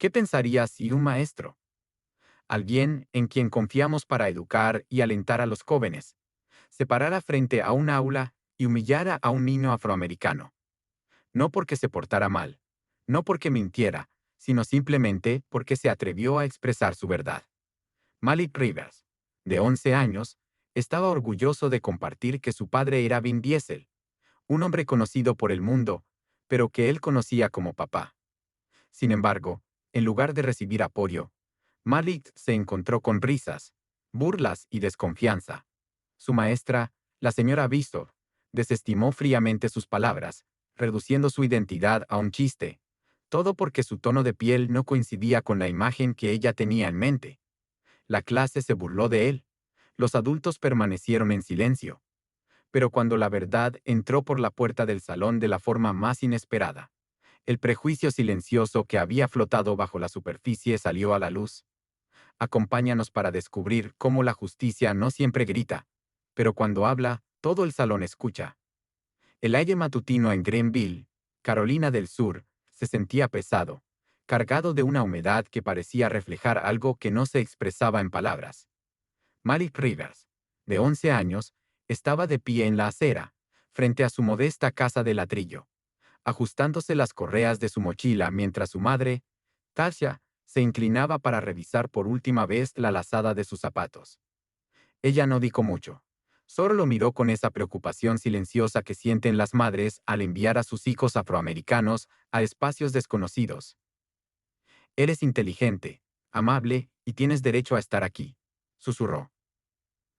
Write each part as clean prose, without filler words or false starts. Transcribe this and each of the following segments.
¿Qué pensaría si un maestro, alguien en quien confiamos para educar y alentar a los jóvenes, se parara frente a un aula y humillara a un niño afroamericano? No porque se portara mal, no porque mintiera, sino simplemente porque se atrevió a expresar su verdad. Malik Rivers, de 11 años, estaba orgulloso de compartir que su padre era Vin Diesel, un hombre conocido por el mundo, pero que él conocía como papá. Sin embargo, en lugar de recibir apoyo, Malik se encontró con risas, burlas y desconfianza. Su maestra, la señora Vistor, desestimó fríamente sus palabras, reduciendo su identidad a un chiste, todo porque su tono de piel no coincidía con la imagen que ella tenía en mente. La clase se burló de él. Los adultos permanecieron en silencio. Pero cuando la verdad entró por la puerta del salón de la forma más inesperada, el prejuicio silencioso que había flotado bajo la superficie salió a la luz. Acompáñanos para descubrir cómo la justicia no siempre grita, pero cuando habla, todo el salón escucha. El aire matutino en Greenville, Carolina del Sur, se sentía pesado, cargado de una humedad que parecía reflejar algo que no se expresaba en palabras. Malik Rivers, de 11 años, estaba de pie en la acera, frente a su modesta casa de ladrillo, ajustándose las correas de su mochila mientras su madre, Tasha, se inclinaba para revisar por última vez la lazada de sus zapatos. Ella no dijo mucho. Solo lo miró con esa preocupación silenciosa que sienten las madres al enviar a sus hijos afroamericanos a espacios desconocidos. Eres inteligente, amable y tienes derecho a estar aquí, susurró.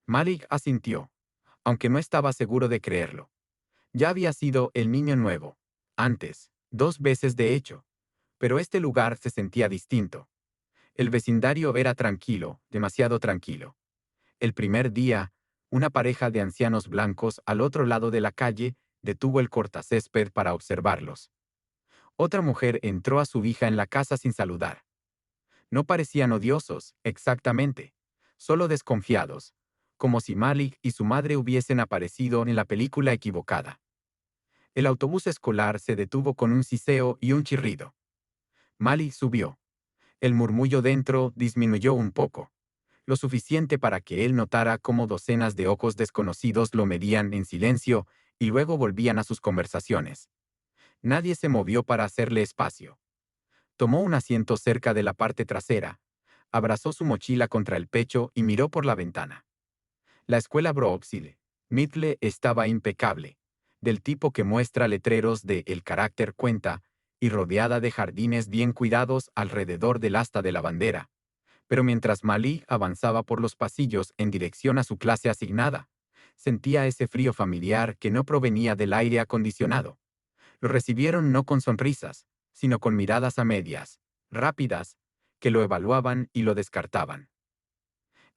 Malik asintió, aunque no estaba seguro de creerlo. Ya había sido el niño nuevo, antes, 2 veces de hecho, pero este lugar se sentía distinto. El vecindario era tranquilo, demasiado tranquilo. El primer día, una pareja de ancianos blancos al otro lado de la calle detuvo el cortacésped para observarlos. Otra mujer entró a su hija en la casa sin saludar. No parecían odiosos, exactamente, solo desconfiados, como si Malik y su madre hubiesen aparecido en la película equivocada. El autobús escolar se detuvo con un siseo y un chirrido. Malik subió. El murmullo dentro disminuyó un poco, lo suficiente para que él notara cómo docenas de ojos desconocidos lo medían en silencio y luego volvían a sus conversaciones. Nadie se movió para hacerle espacio. Tomó un asiento cerca de la parte trasera, abrazó su mochila contra el pecho y miró por la ventana. La escuela Brookside, Middle estaba impecable, del tipo que muestra letreros de El carácter cuenta y rodeada de jardines bien cuidados alrededor del asta de la bandera. Pero mientras Malik avanzaba por los pasillos en dirección a su clase asignada, sentía ese frío familiar que no provenía del aire acondicionado. Lo recibieron no con sonrisas, sino con miradas a medias, rápidas, que lo evaluaban y lo descartaban.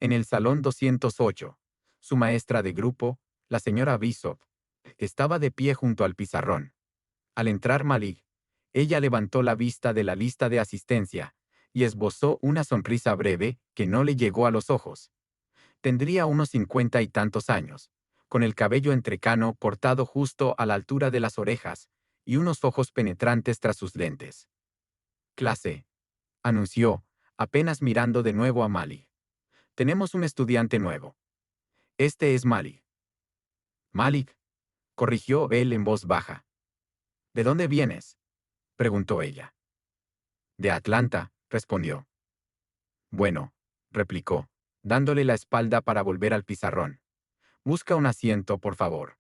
En el salón 208, su maestra de grupo, la señora Bishop, estaba de pie junto al pizarrón. Al entrar Malik, ella levantó la vista de la lista de asistencia y esbozó una sonrisa breve que no le llegó a los ojos. Tendría unos 50 y tantos años, con el cabello entrecano cortado justo a la altura de las orejas y unos ojos penetrantes tras sus lentes. Clase, anunció, apenas mirando de nuevo a Malik. Tenemos un estudiante nuevo. Este es Malik. Malik, corrigió él en voz baja. ¿De dónde vienes?, preguntó ella. De Atlanta, respondió. Bueno, replicó, dándole la espalda para volver al pizarrón. Busca un asiento, por favor.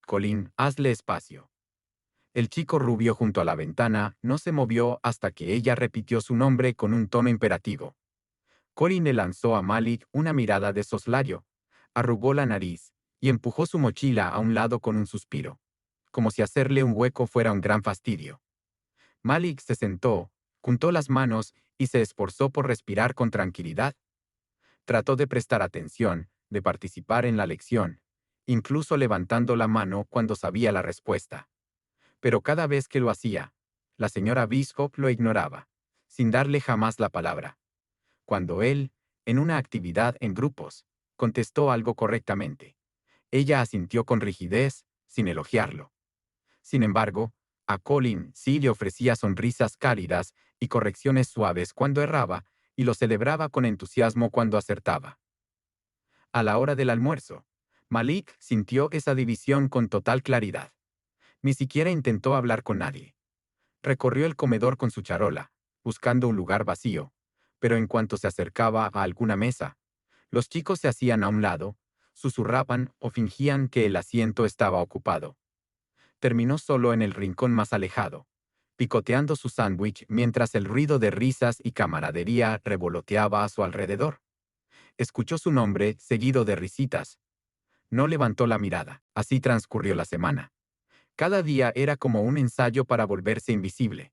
Colin, hazle espacio. El chico rubio junto a la ventana no se movió hasta que ella repitió su nombre con un tono imperativo. Colin le lanzó a Malik una mirada de soslayo, arrugó la nariz y empujó su mochila a un lado con un suspiro, como si hacerle un hueco fuera un gran fastidio. Malik se sentó, juntó las manos y se esforzó por respirar con tranquilidad. Trató de prestar atención, de participar en la lección, incluso levantando la mano cuando sabía la respuesta. Pero cada vez que lo hacía, la señora Bishop lo ignoraba, sin darle jamás la palabra. Cuando él, en una actividad en grupos, contestó algo correctamente, ella asintió con rigidez, sin elogiarlo. Sin embargo, a Colin sí le ofrecía sonrisas cálidas y correcciones suaves cuando erraba, y lo celebraba con entusiasmo cuando acertaba. A la hora del almuerzo, Malik sintió esa división con total claridad. Ni siquiera intentó hablar con nadie. Recorrió el comedor con su charola, buscando un lugar vacío, pero en cuanto se acercaba a alguna mesa, los chicos se hacían a un lado, susurraban o fingían que el asiento estaba ocupado. Terminó solo en el rincón más alejado, picoteando su sándwich mientras el ruido de risas y camaradería revoloteaba a su alrededor. Escuchó su nombre seguido de risitas. No levantó la mirada. Así transcurrió la semana. Cada día era como un ensayo para volverse invisible.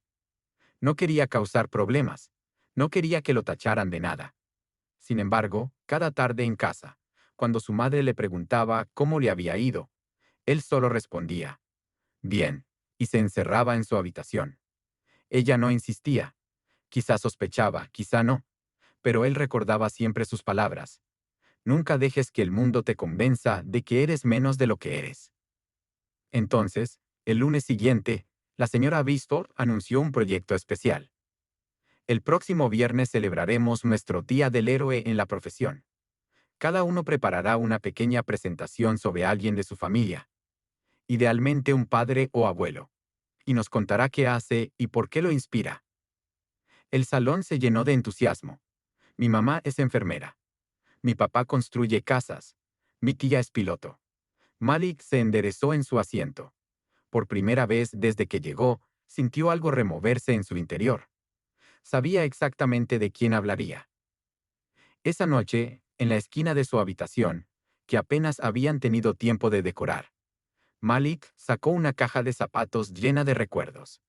No quería causar problemas. No quería que lo tacharan de nada. Sin embargo, cada tarde en casa, cuando su madre le preguntaba cómo le había ido, él solo respondía, bien, y se encerraba en su habitación. Ella no insistía. Quizá sospechaba, quizá no, pero él recordaba siempre sus palabras. Nunca dejes que el mundo te convenza de que eres menos de lo que eres. Entonces, el lunes siguiente, la señora Bistor anunció un proyecto especial. El próximo viernes celebraremos nuestro Día del Héroe en la profesión. Cada uno preparará una pequeña presentación sobre alguien de su familia, idealmente un padre o abuelo, y nos contará qué hace y por qué lo inspira. El salón se llenó de entusiasmo. Mi mamá es enfermera. Mi papá construye casas. Mi tía es piloto. Malik se enderezó en su asiento. Por primera vez desde que llegó, sintió algo removerse en su interior. Sabía exactamente de quién hablaría. Esa noche, en la esquina de su habitación, que apenas habían tenido tiempo de decorar, Malik sacó una caja de zapatos llena de recuerdos.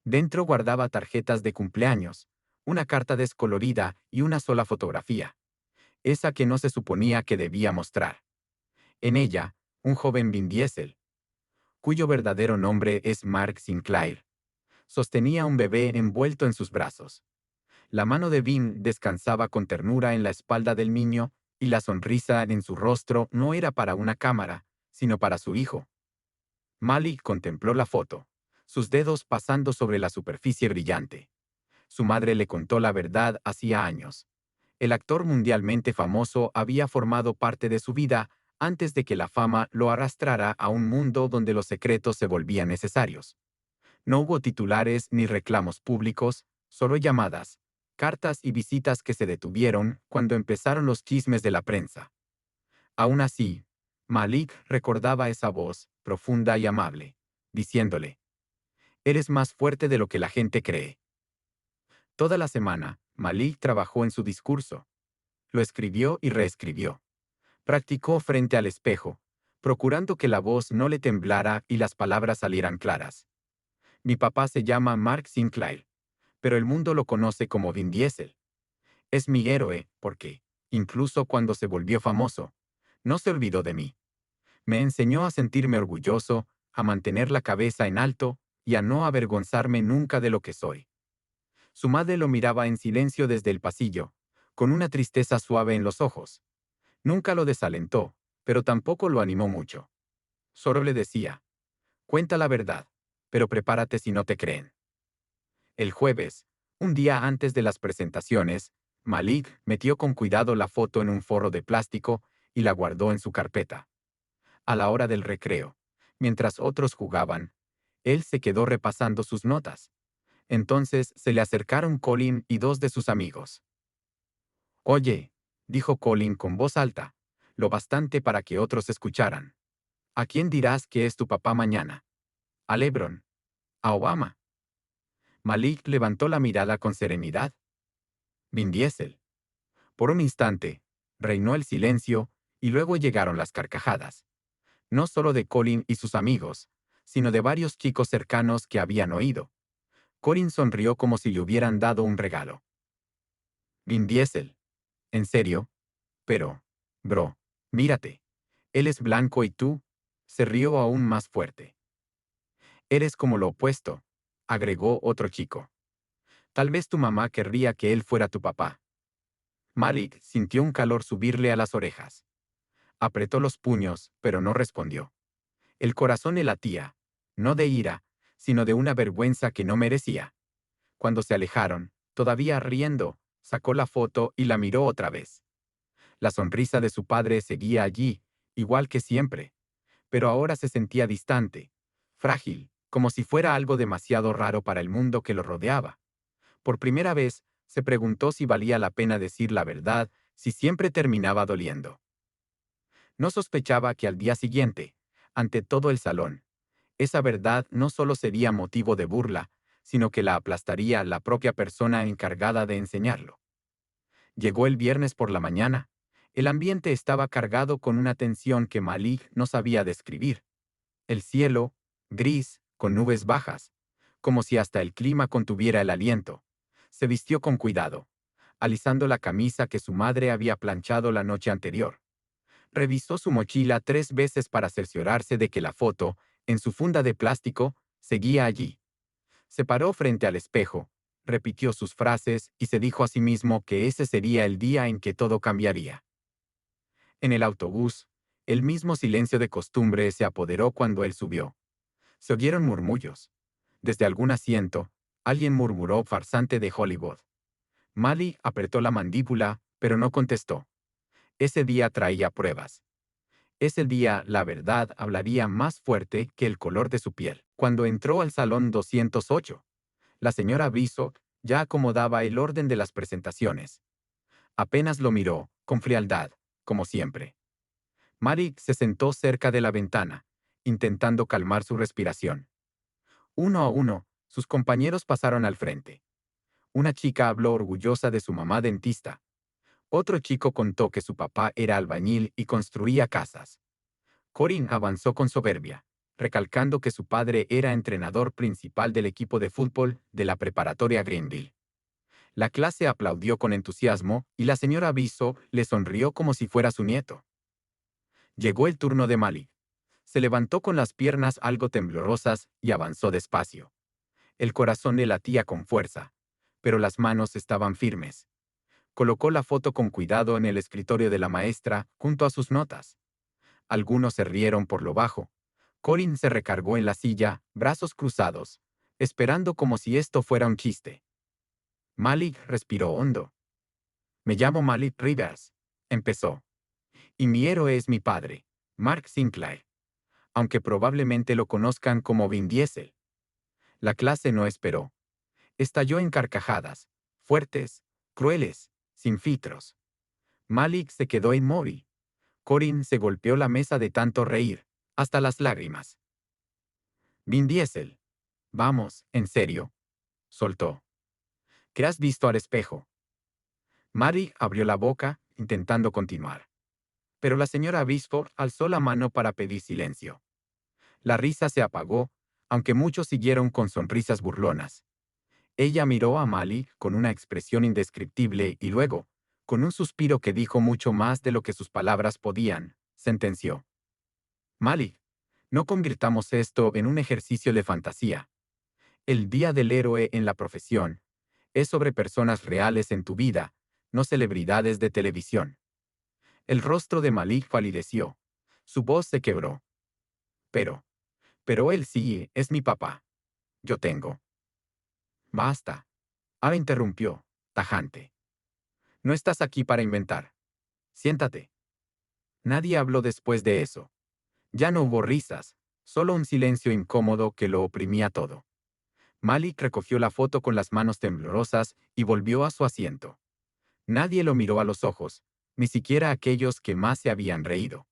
Dentro guardaba tarjetas de cumpleaños, una carta descolorida y una sola fotografía, esa que no se suponía que debía mostrar. En ella, un joven Vin Diesel, cuyo verdadero nombre es Mark Sinclair, sostenía un bebé envuelto en sus brazos. La mano de Vin descansaba con ternura en la espalda del niño y la sonrisa en su rostro no era para una cámara, sino para su hijo. Malik contempló la foto, sus dedos pasando sobre la superficie brillante. Su madre le contó la verdad hacía años. El actor mundialmente famoso había formado parte de su vida antes de que la fama lo arrastrara a un mundo donde los secretos se volvían necesarios. No hubo titulares ni reclamos públicos, solo llamadas, cartas y visitas que se detuvieron cuando empezaron los chismes de la prensa. Aún así, Malik recordaba esa voz, profunda y amable, diciéndole, «Eres más fuerte de lo que la gente cree». Toda la semana, Malik trabajó en su discurso. Lo escribió y reescribió. Practicó frente al espejo, procurando que la voz no le temblara y las palabras salieran claras. Mi papá se llama Mark Sinclair, pero el mundo lo conoce como Vin Diesel. Es mi héroe porque, incluso cuando se volvió famoso, no se olvidó de mí. Me enseñó a sentirme orgulloso, a mantener la cabeza en alto y a no avergonzarme nunca de lo que soy. Su madre lo miraba en silencio desde el pasillo, con una tristeza suave en los ojos. Nunca lo desalentó, pero tampoco lo animó mucho. Solo le decía, cuenta la verdad, pero prepárate si no te creen. El jueves, un día antes de las presentaciones, Malik metió con cuidado la foto en un forro de plástico y la guardó en su carpeta. A la hora del recreo, mientras otros jugaban, él se quedó repasando sus notas. Entonces se le acercaron Colin y dos de sus amigos. «Oye», dijo Colin con voz alta, lo bastante para que otros escucharan. «¿A quién dirás que es tu papá mañana? ¿A LeBron? ¿A Obama?» Malik levantó la mirada con serenidad. Vin Diesel. Por un instante, reinó el silencio y luego llegaron las carcajadas. No solo de Colin y sus amigos, sino de varios chicos cercanos que habían oído. Colin sonrió como si le hubieran dado un regalo. Vin Diesel. ¿En serio? Pero, bro, mírate. Él es blanco y tú, se rió aún más fuerte. Eres como lo opuesto, agregó otro chico. Tal vez tu mamá querría que él fuera tu papá. Malik sintió un calor subirle a las orejas. Apretó los puños, pero no respondió. El corazón le latía, no de ira, sino de una vergüenza que no merecía. Cuando se alejaron, todavía riendo, sacó la foto y la miró otra vez. La sonrisa de su padre seguía allí, igual que siempre, pero ahora se sentía distante, frágil, como si fuera algo demasiado raro para el mundo que lo rodeaba. Por primera vez, se preguntó si valía la pena decir la verdad, si siempre terminaba doliendo. No sospechaba que al día siguiente, ante todo el salón, esa verdad no solo sería motivo de burla, sino que la aplastaría la propia persona encargada de enseñarlo. Llegó el viernes por la mañana. El ambiente estaba cargado con una tensión que Malik no sabía describir. El cielo, gris, con nubes bajas, como si hasta el clima contuviera el aliento. Se vistió con cuidado, alisando la camisa que su madre había planchado la noche anterior. Revisó su mochila 3 veces para cerciorarse de que la foto, en su funda de plástico, seguía allí. Se paró frente al espejo, repitió sus frases y se dijo a sí mismo que ese sería el día en que todo cambiaría. En el autobús, el mismo silencio de costumbre se apoderó cuando él subió. Se oyeron murmullos. Desde algún asiento, alguien murmuró farsante de Hollywood. Mali apretó la mandíbula, pero no contestó. Ese día traía pruebas. Ese día la verdad hablaría más fuerte que el color de su piel. Cuando entró al salón 208, la señora Brissot ya acomodaba el orden de las presentaciones. Apenas lo miró, con frialdad, como siempre. Mary se sentó cerca de la ventana, intentando calmar su respiración. Uno a uno, sus compañeros pasaron al frente. Una chica habló orgullosa de su mamá dentista. Otro chico contó que su papá era albañil y construía casas. Corinne avanzó con soberbia, recalcando que su padre era entrenador principal del equipo de fútbol de la preparatoria Greenville. La clase aplaudió con entusiasmo y la señora Bisso le sonrió como si fuera su nieto. Llegó el turno de Malik. Se levantó con las piernas algo temblorosas y avanzó despacio. El corazón le latía con fuerza, pero las manos estaban firmes. Colocó la foto con cuidado en el escritorio de la maestra junto a sus notas. Algunos se rieron por lo bajo. Corinne se recargó en la silla, brazos cruzados, esperando como si esto fuera un chiste. Malik respiró hondo. Me llamo Malik Rivers, empezó. Y mi héroe es mi padre, Mark Sinclair, aunque probablemente lo conozcan como Vin Diesel. La clase no esperó. Estalló en carcajadas, fuertes, crueles, sin filtros. Malik se quedó inmóvil. Corinne se golpeó la mesa de tanto reír, hasta las lágrimas. Vin Diesel. Vamos, en serio. Soltó. ¿Qué has visto al espejo? Mary abrió la boca, intentando continuar. Pero la señora Bisford alzó la mano para pedir silencio. La risa se apagó, aunque muchos siguieron con sonrisas burlonas. Ella miró a Mali con una expresión indescriptible y luego, con un suspiro que dijo mucho más de lo que sus palabras podían, sentenció. Mali, no convirtamos esto en un ejercicio de fantasía. El día del héroe en la profesión es sobre personas reales en tu vida, no celebridades de televisión. El rostro de Malik palideció. Su voz se quebró. Pero él sí es mi papá. Yo tengo. Basta. Ahora interrumpió, tajante. No estás aquí para inventar. Siéntate. Nadie habló después de eso. Ya no hubo risas, solo un silencio incómodo que lo oprimía todo. Malik recogió la foto con las manos temblorosas y volvió a su asiento. Nadie lo miró a los ojos, ni siquiera aquellos que más se habían reído.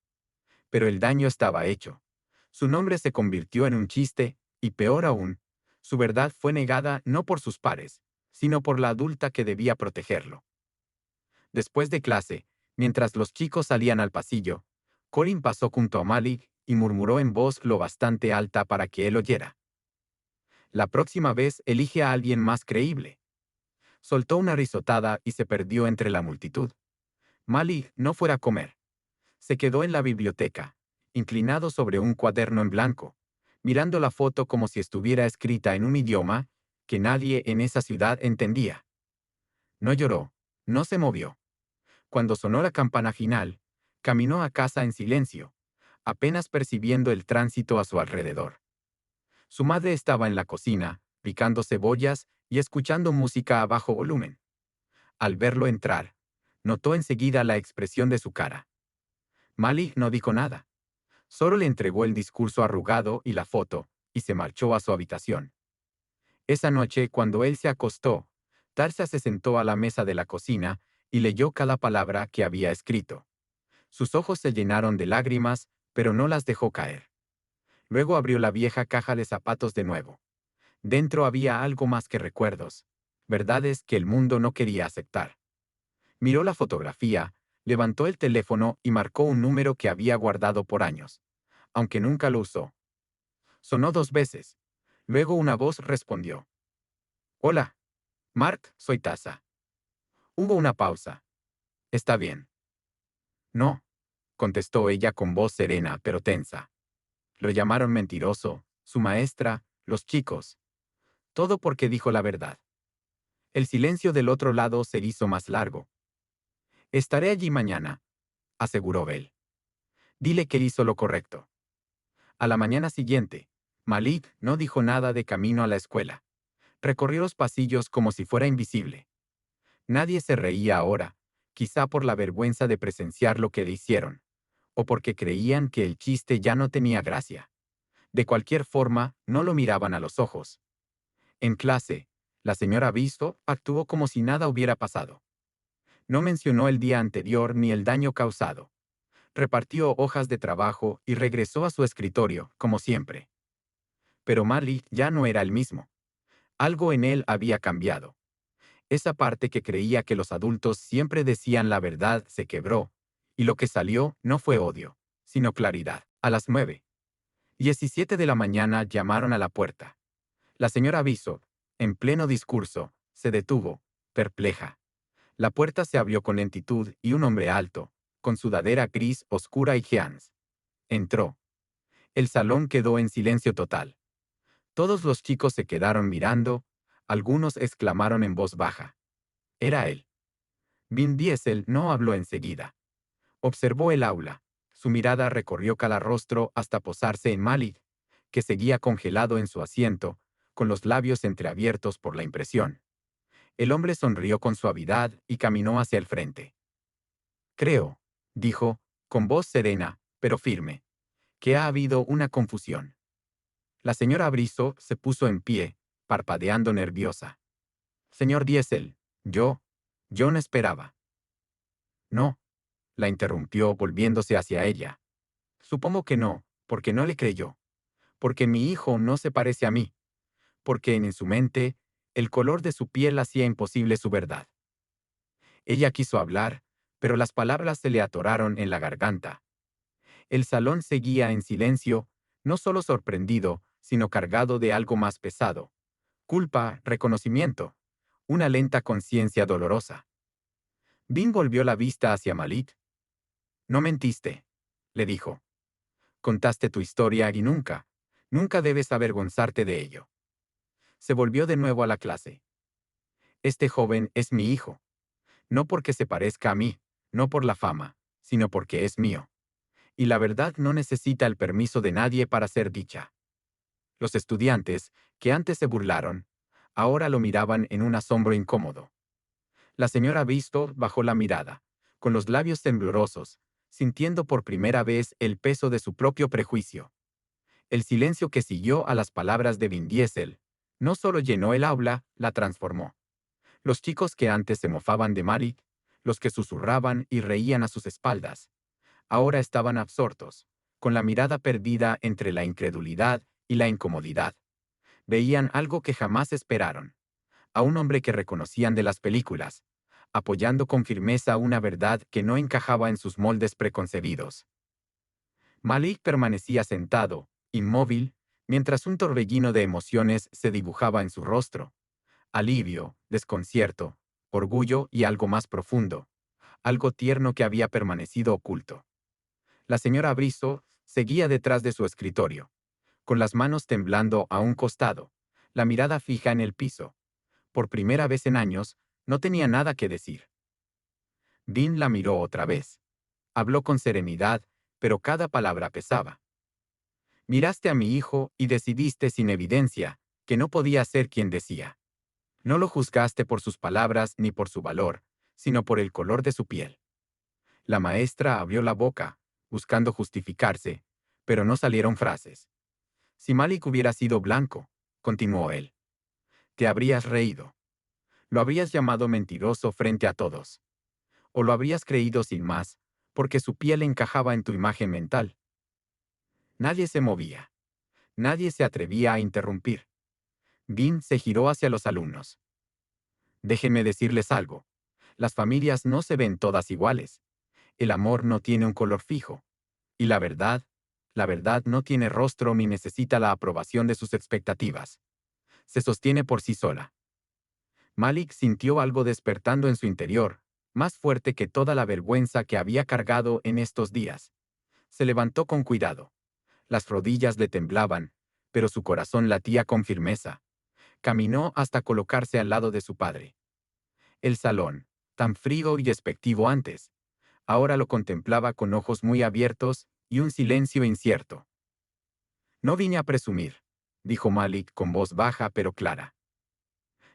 Pero el daño estaba hecho. Su nombre se convirtió en un chiste, y peor aún, su verdad fue negada no por sus pares, sino por la adulta que debía protegerlo. Después de clase, mientras los chicos salían al pasillo, Corinne pasó junto a Malik y murmuró en voz lo bastante alta para que él oyera. La próxima vez elige a alguien más creíble. Soltó una risotada y se perdió entre la multitud. Malik no fuera a comer. Se quedó en la biblioteca, inclinado sobre un cuaderno en blanco, mirando la foto como si estuviera escrita en un idioma que nadie en esa ciudad entendía. No lloró, no se movió. Cuando sonó la campana final, caminó a casa en silencio, apenas percibiendo el tránsito a su alrededor. Su madre estaba en la cocina, picando cebollas y escuchando música a bajo volumen. Al verlo entrar, notó enseguida la expresión de su cara. Malik no dijo nada. Solo le entregó el discurso arrugado y la foto, y se marchó a su habitación. Esa noche, cuando él se acostó, Tarsa se sentó a la mesa de la cocina y leyó cada palabra que había escrito. Sus ojos se llenaron de lágrimas, pero no las dejó caer. Luego abrió la vieja caja de zapatos de nuevo. Dentro había algo más que recuerdos, verdades que el mundo no quería aceptar. Miró la fotografía, levantó el teléfono y marcó un número que había guardado por años, aunque nunca lo usó. Sonó 2 veces. Luego una voz respondió. «Hola, Mark, soy Tasa». Hubo una pausa. «Está bien». «No», contestó ella con voz serena pero tensa. Lo llamaron mentiroso, su maestra, los chicos. Todo porque dijo la verdad. El silencio del otro lado se hizo más largo. «Estaré allí mañana», aseguró Bell. «Dile que hizo lo correcto». A la mañana siguiente, Malik no dijo nada de camino a la escuela. Recorrió los pasillos como si fuera invisible. Nadie se reía ahora, quizá por la vergüenza de presenciar lo que le hicieron, o porque creían que el chiste ya no tenía gracia. De cualquier forma, no lo miraban a los ojos. En clase, la señora Visto actuó como si nada hubiera pasado. No mencionó el día anterior ni el daño causado. Repartió hojas de trabajo y regresó a su escritorio, como siempre. Pero Malik ya no era el mismo. Algo en él había cambiado. Esa parte que creía que los adultos siempre decían la verdad se quebró, y lo que salió no fue odio, sino claridad. A las 9:17 de la mañana llamaron a la puerta. La señora Bishop, en pleno discurso, se detuvo, perpleja. La puerta se abrió con lentitud y un hombre alto, con sudadera gris oscura y jeans, entró. El salón quedó en silencio total. Todos los chicos se quedaron mirando, algunos exclamaron en voz baja. Era él. Vin Diesel no habló enseguida. Observó el aula. Su mirada recorrió cada rostro hasta posarse en Malik, que seguía congelado en su asiento, con los labios entreabiertos por la impresión. El hombre sonrió con suavidad y caminó hacia el frente. «Creo», dijo, con voz serena, pero firme, «que ha habido una confusión». La señora Brisso se puso en pie, parpadeando nerviosa. «Señor Diesel, yo no esperaba». «No», la interrumpió volviéndose hacia ella. «Supongo que no, porque no le creyó. Porque mi hijo no se parece a mí. Porque en su mente, el color de su piel hacía imposible su verdad». Ella quiso hablar, pero las palabras se le atoraron en la garganta. El salón seguía en silencio, no solo sorprendido, sino cargado de algo más pesado. Culpa, reconocimiento, una lenta conciencia dolorosa. Vin volvió la vista hacia Malik. «No mentiste», le dijo. «Contaste tu historia y nunca debes avergonzarte de ello». Se volvió de nuevo a la clase. «Este joven es mi hijo. No porque se parezca a mí, no por la fama, sino porque es mío. Y la verdad no necesita el permiso de nadie para ser dicha». Los estudiantes, que antes se burlaron, ahora lo miraban en un asombro incómodo. La señora Visto bajó la mirada, con los labios temblorosos, sintiendo por primera vez el peso de su propio prejuicio. El silencio que siguió a las palabras de Vin Diesel no solo llenó el aula, la transformó. Los chicos que antes se mofaban de Malik, los que susurraban y reían a sus espaldas, ahora estaban absortos, con la mirada perdida entre la incredulidad y la incomodidad. Veían algo que jamás esperaron, a un hombre que reconocían de las películas, apoyando con firmeza una verdad que no encajaba en sus moldes preconcebidos. Malik permanecía sentado, inmóvil, mientras un torbellino de emociones se dibujaba en su rostro. Alivio, desconcierto, orgullo y algo más profundo, algo tierno que había permanecido oculto. La señora Brisso seguía detrás de su escritorio, con las manos temblando a un costado, la mirada fija en el piso. Por primera vez en años, no tenía nada que decir. Dean la miró otra vez. Habló con serenidad, pero cada palabra pesaba. «Miraste a mi hijo y decidiste sin evidencia que no podía ser quien decía. No lo juzgaste por sus palabras ni por su valor, sino por el color de su piel. La maestra abrió la boca, buscando justificarse, pero no salieron frases. Si Malik hubiera sido blanco, continuó él, te habrías reído. Lo habrías llamado mentiroso frente a todos. O lo habrías creído sin más, porque su piel encajaba en tu imagen mental. Nadie se movía. Nadie se atrevía a interrumpir. Dean se giró hacia los alumnos. Déjenme decirles algo. Las familias no se ven todas iguales. El amor no tiene un color fijo. Y la verdad no tiene rostro ni necesita la aprobación de sus expectativas. Se sostiene por sí sola. Malik sintió algo despertando en su interior, más fuerte que toda la vergüenza que había cargado en estos días. Se levantó con cuidado. Las rodillas le temblaban, pero su corazón latía con firmeza. Caminó hasta colocarse al lado de su padre. El salón, tan frío y despectivo antes, ahora lo contemplaba con ojos muy abiertos y un silencio incierto. No vine a presumir, dijo Malik con voz baja pero clara.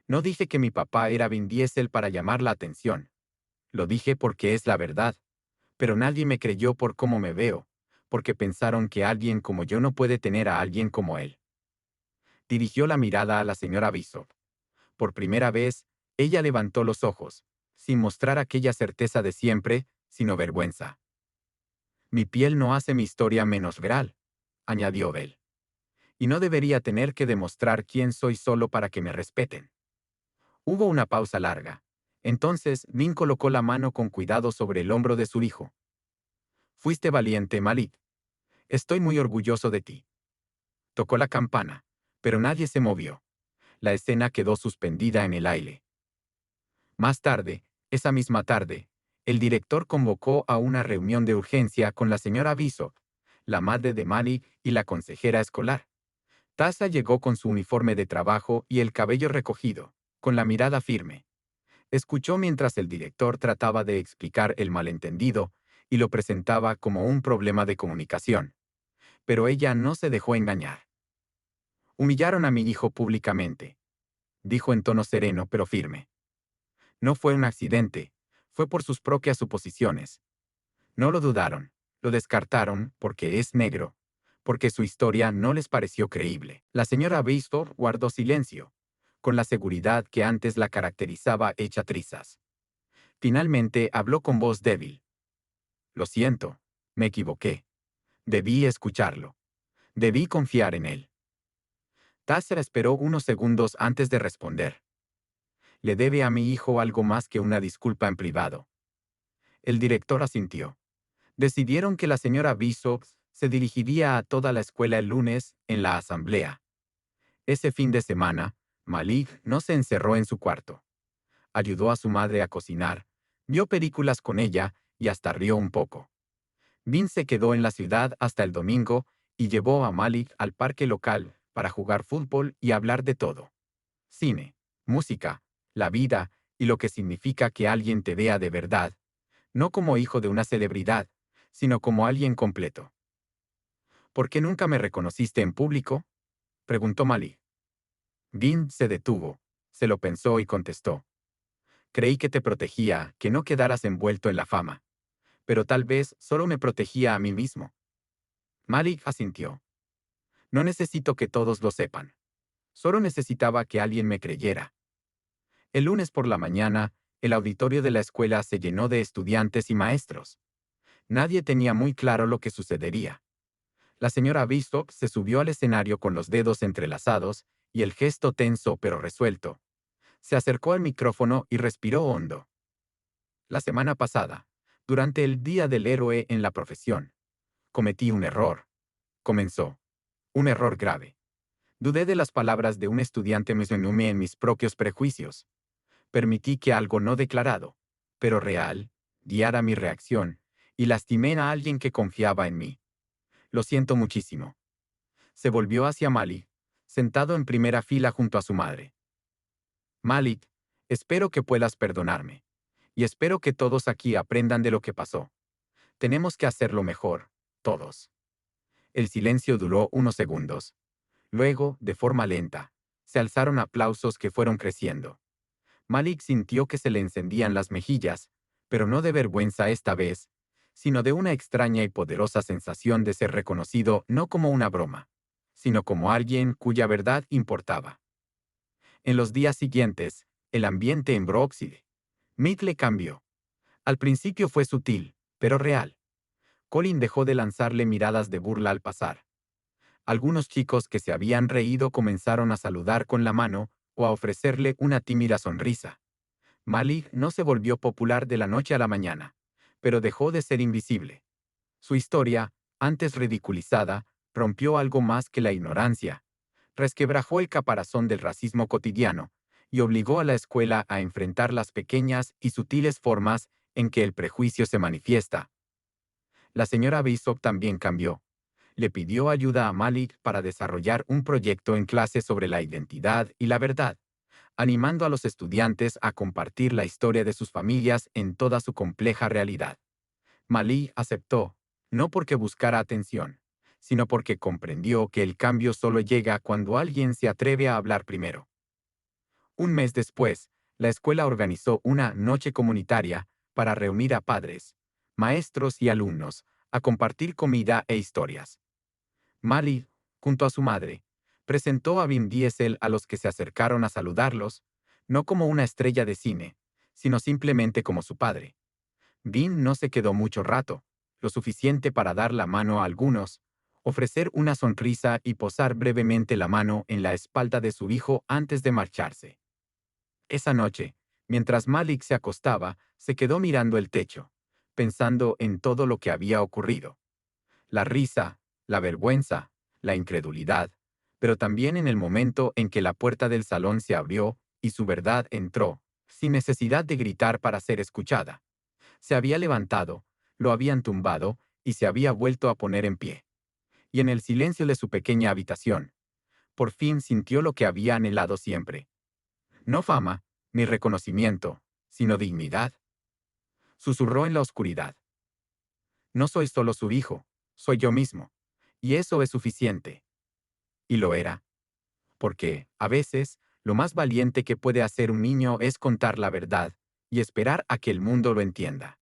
No dije que mi papá era Vin Diesel para llamar la atención. Lo dije porque es la verdad, pero nadie me creyó por cómo me veo, porque pensaron que alguien como yo no puede tener a alguien como él. Dirigió la mirada a la señora Bishop. Por primera vez, ella levantó los ojos, sin mostrar aquella certeza de siempre, sino vergüenza. Mi piel no hace mi historia menos real, añadió Bell. Y no debería tener que demostrar quién soy solo para que me respeten. Hubo una pausa larga. Entonces, Min colocó la mano con cuidado sobre el hombro de su hijo. Fuiste valiente, Malik. Estoy muy orgulloso de ti. Tocó la campana, pero nadie se movió. La escena quedó suspendida en el aire. Más tarde, esa misma tarde, el director convocó a una reunión de urgencia con la señora Bishop, la madre de Malik y la consejera escolar. Tasa llegó con su uniforme de trabajo y el cabello recogido, con la mirada firme. Escuchó mientras el director trataba de explicar el malentendido y lo presentaba como un problema de comunicación. Pero ella no se dejó engañar. Humillaron a mi hijo públicamente, dijo en tono sereno pero firme. No fue un accidente, fue por sus propias suposiciones. No lo dudaron, lo descartaron porque es negro, porque su historia no les pareció creíble. La señora Bishop guardó silencio, con la seguridad que antes la caracterizaba hecha trizas. Finalmente habló con voz débil. Lo siento, me equivoqué. Debí escucharlo. Debí confiar en él. Tasser esperó unos segundos antes de responder. Le debe a mi hijo algo más que una disculpa en privado. El director asintió. Decidieron que la señora Bishop se dirigiría a toda la escuela el lunes en la asamblea. Ese fin de semana, Malik no se encerró en su cuarto. Ayudó a su madre a cocinar, vio películas con ella y hasta rió un poco. Vin se quedó en la ciudad hasta el domingo y llevó a Malik al parque local para jugar fútbol y hablar de todo. Cine, música, la vida y lo que significa que alguien te vea de verdad, no como hijo de una celebridad, sino como alguien completo. ¿Por qué nunca me reconociste en público?, preguntó Malik. Vin se detuvo, se lo pensó y contestó. Creí que te protegía, que no quedaras envuelto en la fama. Pero tal vez solo me protegía a mí mismo. Malik asintió. No necesito que todos lo sepan. Solo necesitaba que alguien me creyera. El lunes por la mañana, el auditorio de la escuela se llenó de estudiantes y maestros. Nadie tenía muy claro lo que sucedería. La señora Bishop se subió al escenario con los dedos entrelazados y el gesto tenso pero resuelto. Se acercó al micrófono y respiró hondo. La semana pasada, durante el Día del Héroe en la profesión, cometí un error. Comenzó. Un error grave. Dudé de las palabras de un estudiante, me inhumé en mis propios prejuicios. Permití que algo no declarado, pero real, guiara mi reacción, y lastimé a alguien que confiaba en mí. Lo siento muchísimo. Se volvió hacia Malik, sentado en primera fila junto a su madre. Malik, espero que puedas perdonarme. Y espero que todos aquí aprendan de lo que pasó. Tenemos que hacerlo mejor, todos. El silencio duró unos segundos. Luego, de forma lenta, Se alzaron aplausos que fueron creciendo. Malik sintió que se le encendían las mejillas, pero no de vergüenza esta vez, sino de una extraña y poderosa sensación de ser reconocido no como una broma, sino como alguien cuya verdad importaba. En los días siguientes, el ambiente en Brookside Middle cambió. Al principio fue sutil, pero real. Colin dejó de lanzarle miradas de burla al pasar. Algunos chicos que se habían reído comenzaron a saludar con la mano o a ofrecerle una tímida sonrisa. Malik no se volvió popular de la noche a la mañana, pero dejó de ser invisible. Su historia, antes ridiculizada, rompió algo más que la ignorancia. Resquebrajó el caparazón del racismo cotidiano y obligó a la escuela a enfrentar las pequeñas y sutiles formas en que el prejuicio se manifiesta. La señora Bishop también cambió. Le pidió ayuda a Malik para desarrollar un proyecto en clase sobre la identidad y la verdad, animando a los estudiantes a compartir la historia de sus familias en toda su compleja realidad. Malik aceptó, no porque buscara atención, sino porque comprendió que el cambio solo llega cuando alguien se atreve a hablar primero. Un mes después, la escuela organizó una noche comunitaria para reunir a padres, maestros y alumnos a compartir comida e historias. Malik, junto a su madre, presentó a Vin Diesel a los que se acercaron a saludarlos, no como una estrella de cine, sino simplemente como su padre. Vin no se quedó mucho rato, lo suficiente para dar la mano a algunos, ofrecer una sonrisa y posar brevemente la mano en la espalda de su hijo antes de marcharse. Esa noche, mientras Malik se acostaba, se quedó mirando el techo, pensando en todo lo que había ocurrido. La risa, la vergüenza, la incredulidad, pero también en el momento en que la puerta del salón se abrió y su verdad entró, sin necesidad de gritar para ser escuchada. Se había levantado, lo habían tumbado y se había vuelto a poner en pie. Y en el silencio de su pequeña habitación, por fin sintió lo que había anhelado siempre. No fama, ni reconocimiento, sino dignidad. Susurró en la oscuridad. No soy solo su hijo, soy yo mismo. Y eso es suficiente. Y lo era. Porque, a veces, lo más valiente que puede hacer un niño es contar la verdad y esperar a que el mundo lo entienda.